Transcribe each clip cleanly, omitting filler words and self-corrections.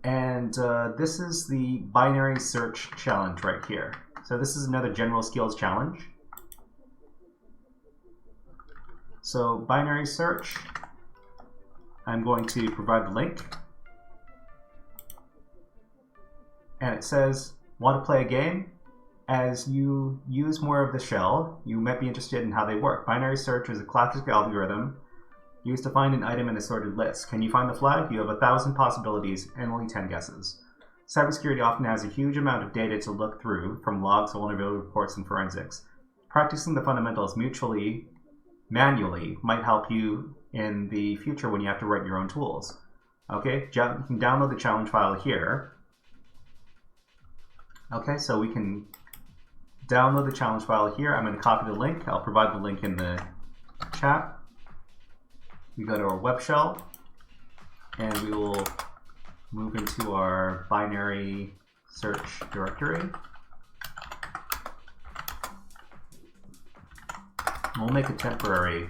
And this is the binary search challenge right here. So this is another general skills challenge. So binary search, I'm going to provide the link. And it says, want to play a game? As you use more of the shell, you might be interested in how they work. Binary search is a classic algorithm used to find an item in a sorted list. Can you find the flag? You have 1,000 possibilities and only 10 guesses. Cybersecurity often has a huge amount of data to look through, from logs, vulnerability reports, and forensics. Practicing the fundamentals manually might help you in the future when you have to write your own tools. Okay, you can download the challenge file here. Okay, so we can download the challenge file here. I'm going to copy the link. I'll provide the link in the chat. We go to our web shell, and we will move into our binary search directory. We'll make a temporary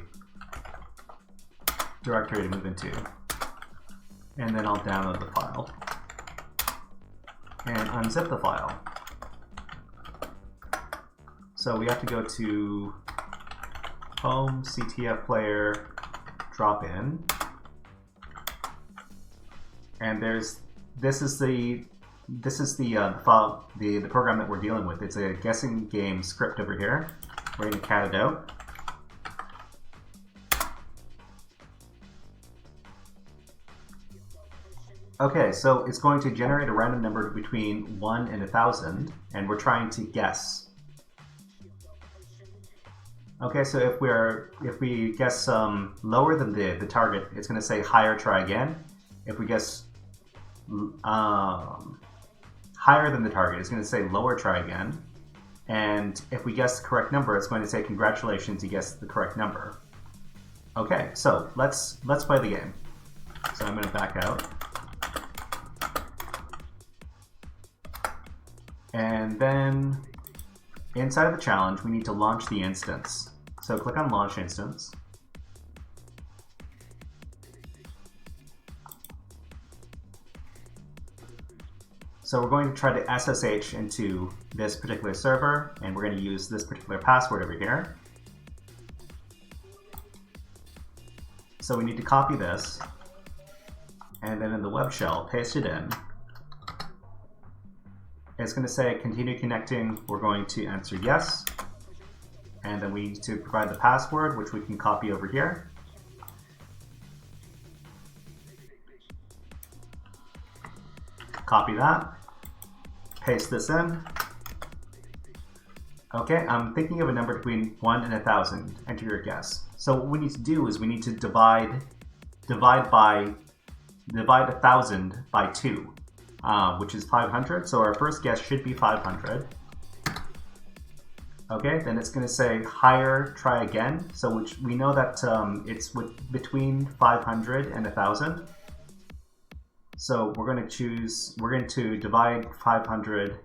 directory to move into, and then I'll download the file and unzip the file. So we have to go to home, CTF player, drop in, and this is the file, the program that we're dealing with. It's a guessing game script over here. We're going to cat it out. Okay, so it's going to generate a random number between 1 and 1,000, and we're trying to guess. Okay, so if we guess lower than the target, it's going to say higher, try again. If we guess higher than the target, it's going to say lower, try again. And if we guess the correct number, it's going to say congratulations, you guessed the correct number. Okay, so let's play the game. So I'm going to back out. And then inside of the challenge, we need to launch the instance. So click on Launch Instance. So we're going to try to SSH into this particular server, and we're going to use this particular password over here. So we need to copy this, and then in the web shell, paste it in. It's going to say continue connecting. We're going to answer yes. And then we need to provide the password, which we can copy over here. Copy that. Paste this in. Okay, I'm thinking of a number between 1 and 1,000. Enter your guess. So what we need to do is we need to divide 1,000 by 2. Which is 500, so our first guess should be 500. Okay, then it's going to say higher, try again. So which we know that it's between 500 and 1,000. So we're going to divide 500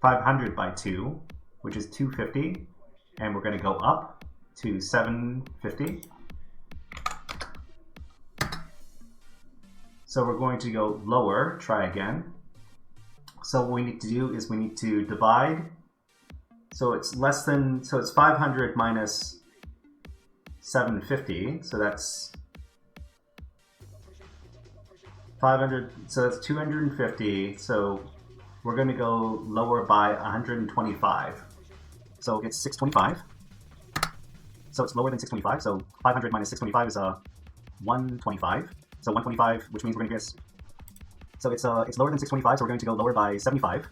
by 2, which is 250, and we're going to go up to 750. So we're going to go lower, try again. So what we need to do is we need to divide. So it's 500 minus 750. So that's 500, so that's 250. So we're going to go lower by 125. So it's 625. So it's lower than 625. So 500 minus 625 is 125. So 125, which means we're going to guess. So it's lower than 625, so we're going to go lower by 75,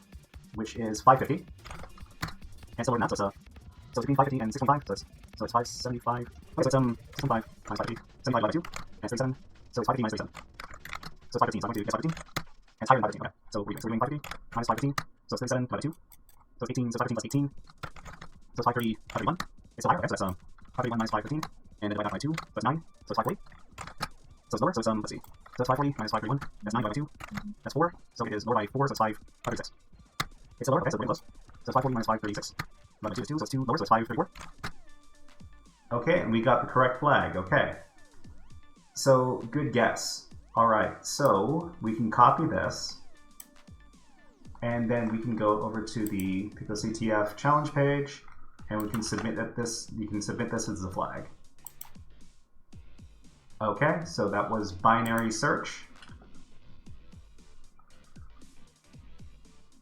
which is 550. And so we're not, so it's between 550 and 625, so it's 575. Okay, so it's 625 minus 550, 75 divided by 2, and 37. So it's 550 minus 37. So it's 515, so I'm going to guess 515. And it's higher than 515, okay. So we're doing 550 minus 515, so it's 37 divided by 2. So it's 18, so 515 plus 18. So it's 531. It's still higher, okay, so that's 531 minus 515, and then divide that by 2, so it's 9, so it's 540. So it's lower, so it's, let's see. So it's 540 minus 531, that's 9 divided by 2, that's 4, so it is lower by 4, so it's 506. It's still lower, okay, so we're getting close. So 540 minus 536. 11 2 is 2, so it's 2 lower, so it's 534. Okay, and we got the correct flag. Okay. So, good guess. Alright, so we can copy this. And then we can go over to the picoCTF challenge page, and we can submit this. You can submit this as a flag. Okay, so that was binary search.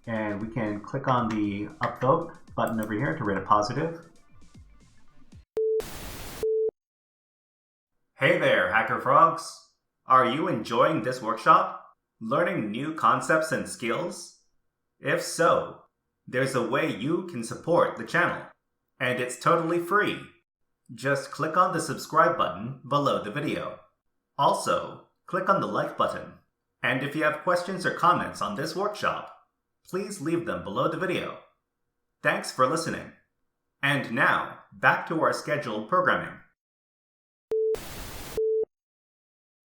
And we can click on the upvote button over here to rate it positive. Hey there, HackerFrogs! Are you enjoying this workshop? Learning new concepts and skills? If so, there's a way you can support the channel, and it's totally free. Just click on the subscribe button below the video. Also, click on the like button. And if you have questions or comments on this workshop, please leave them below the video. Thanks for listening. And now, back to our scheduled programming.